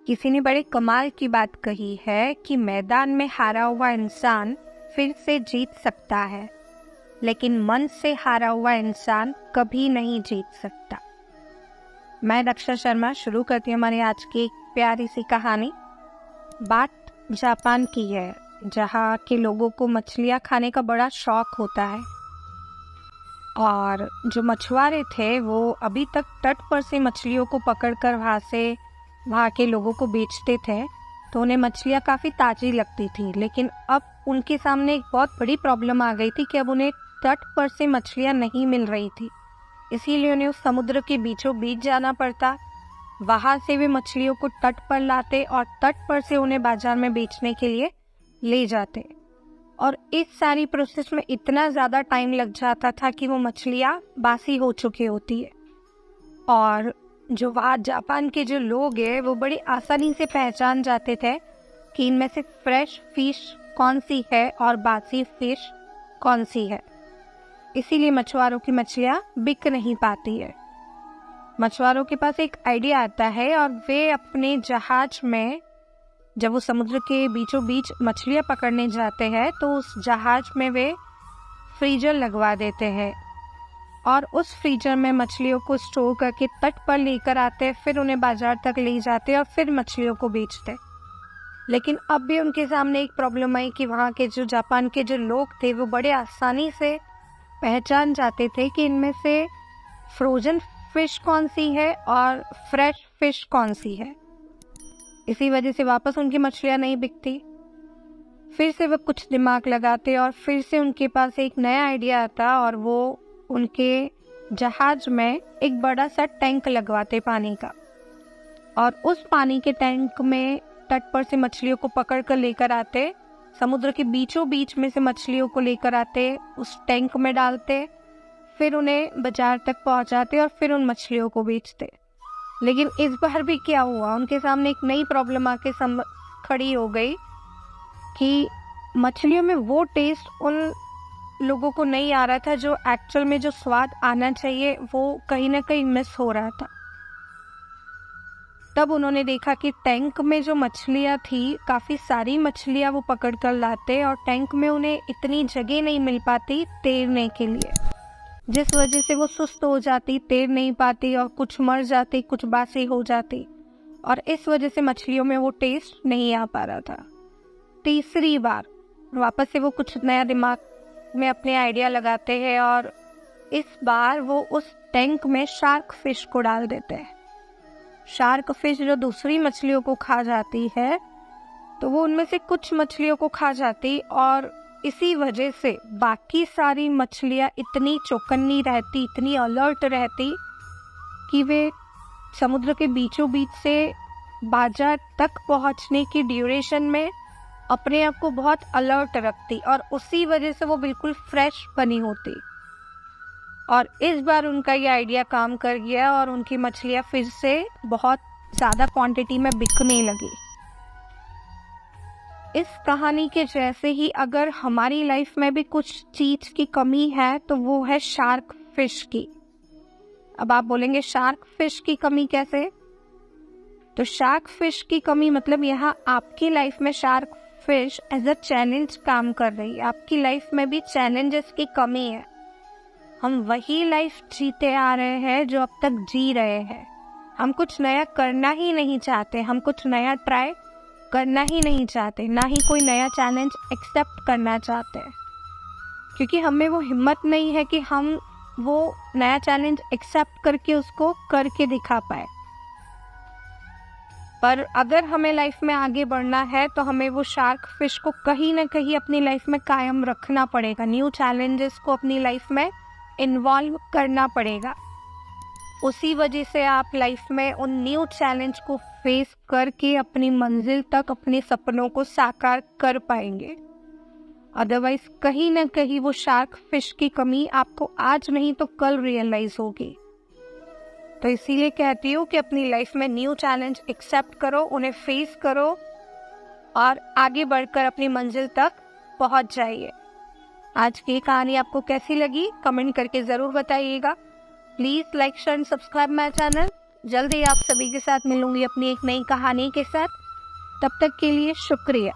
किसी ने बड़े कमाल की बात कही है कि मैदान में हारा हुआ इंसान फिर से जीत सकता है, लेकिन मन से हारा हुआ इंसान कभी नहीं जीत सकता। मैं रक्षा शर्मा शुरू करती हूँ हमारी आज की एक प्यारी सी कहानी। बात जापान की है, जहाँ के लोगों को मछलियाँ खाने का बड़ा शौक होता है। और जो मछुआरे थे वो अभी तक तट पर से मछलियों को पकड़कर वहाँ के लोगों को बेचते थे, तो उन्हें मछलियाँ काफ़ी ताज़ी लगती थी। लेकिन अब उनके सामने एक बहुत बड़ी प्रॉब्लम आ गई थी कि अब उन्हें तट पर से मछलियाँ नहीं मिल रही थी। इसीलिए उन्हें उस समुद्र के बीचों बीच जाना पड़ता। वहाँ से वे मछलियों को तट पर लाते और तट पर से उन्हें बाजार में बेचने के लिए ले जाते। और इस सारी प्रोसेस में इतना ज़्यादा टाइम लग जाता था कि वो मछलियाँ बासी हो चुकी होती है। और जो वहाँ जापान के जो लोग हैं वो बड़ी आसानी से पहचान जाते थे कि इनमें से फ्रेश फिश कौन सी है और बासी फिश कौन सी है। इसीलिए मछुआरों की मछलियाँ बिक नहीं पाती है। मछुआरों के पास एक आइडिया आता है और वे अपने जहाज में, जब वो समुद्र के बीचों बीच मछलियाँ पकड़ने जाते हैं, तो उस जहाज में वे फ्रीजर लगवा देते हैं और उस फ्रीजर में मछलियों को स्टोर करके तट पर लेकर आते, फिर उन्हें बाजार तक ले जाते और फिर मछलियों को बेचते। लेकिन अब भी उनके सामने एक प्रॉब्लम आई कि वहाँ के जो जापान के जो लोग थे वो बड़े आसानी से पहचान जाते थे कि इनमें से फ्रोजन फिश कौन सी है और फ्रेश फिश कौन सी है। इसी वजह से वापस उनकी मछलियाँ नहीं बिकती। फिर से वो कुछ दिमाग लगाते और फिर से उनके पास एक नया आइडिया आता और वो उनके जहाज में एक बड़ा सा टैंक लगवाते पानी का। और उस पानी के टैंक में तट पर से मछलियों को पकड़ कर लेकर आते, समुद्र के बीचों बीच में से मछलियों को लेकर आते, उस टैंक में डालते, फिर उन्हें बाजार तक पहुंचाते और फिर उन मछलियों को बेचते। लेकिन इस बार भी क्या हुआ, उनके सामने एक नई प्रॉब्लम आके खड़ी हो गई कि मछलियों में वो टेस्ट उन लोगों को नहीं आ रहा था जो एक्चुअल में जो स्वाद आना चाहिए, वो कहीं ना कहीं मिस हो रहा था। तब उन्होंने देखा कि टैंक में जो मछलियाँ थी, काफ़ी सारी मछलियाँ वो पकड़ कर लाते और टैंक में उन्हें इतनी जगह नहीं मिल पाती तैरने के लिए, जिस वजह से वो सुस्त हो जाती, तैर नहीं पाती और कुछ मर जाती, कुछ बासी हो जाती। और इस वजह से मछलियों में वो टेस्ट नहीं आ पा रहा था। तीसरी बार वापस से वो कुछ नया दिमाग में अपने आइडिया लगाते हैं और इस बार वो उस टैंक में शार्क फिश को डाल देते हैं। शार्क फिश जो दूसरी मछलियों को खा जाती है, तो वो उनमें से कुछ मछलियों को खा जाती और इसी वजह से बाकी सारी मछलियाँ इतनी चौकन्नी रहती, इतनी अलर्ट रहती कि वे समुद्र के बीचों बीच से बाजार तक पहुँचने की ड्यूरेशन में अपने आप को बहुत अलर्ट रखती और उसी वजह से वो बिल्कुल फ्रेश बनी होती। और इस बार उनका ये आइडिया काम कर गया और उनकी मछलियाँ फिर से बहुत ज़्यादा क्वांटिटी में बिकने लगी। इस कहानी के जैसे ही अगर हमारी लाइफ में भी कुछ चीज़ की कमी है तो वो है शार्क फिश की। अब आप बोलेंगे शार्क फिश की कमी कैसे? तो शार्क फिश की कमी मतलब यहाँ आपकी लाइफ में shark fish as a challenge काम कर रही है। आपकी लाइफ में भी चैलेंजेस की कमी है। हम वही लाइफ जीते आ रहे हैं जो अब तक जी रहे हैं। हम कुछ नया करना ही नहीं चाहते, हम कुछ नया ट्राई करना ही नहीं चाहते, ना ही कोई नया चैलेंज एक्सेप्ट करना चाहते हैं, क्योंकि हमें वो हिम्मत नहीं है कि हम वो नया चैलेंज एक्सेप्ट करके उसको करके दिखा पाए। पर अगर हमें लाइफ में आगे बढ़ना है तो हमें वो शार्क फिश को कहीं ना कहीं अपनी लाइफ में कायम रखना पड़ेगा। न्यू चैलेंजेस को अपनी लाइफ में इन्वॉल्व करना पड़ेगा। उसी वजह से आप लाइफ में उन न्यू चैलेंज को फेस करके अपनी मंजिल तक अपने सपनों को साकार कर पाएंगे। अदरवाइज कहीं ना कहीं वो शार्क फिश की कमी आपको आज नहीं तो कल रियलाइज होगी। तो इसीलिए कहती हूँ कि अपनी लाइफ में न्यू चैलेंज एक्सेप्ट करो, उन्हें फेस करो और आगे बढ़कर अपनी मंजिल तक पहुँच जाइए। आज की कहानी आपको कैसी लगी कमेंट करके ज़रूर बताइएगा। Please like share and subscribe my channel. जल्द ही आप सभी के साथ मिलूंगी अपनी एक नई कहानी के साथ। तब तक के लिए शुक्रिया।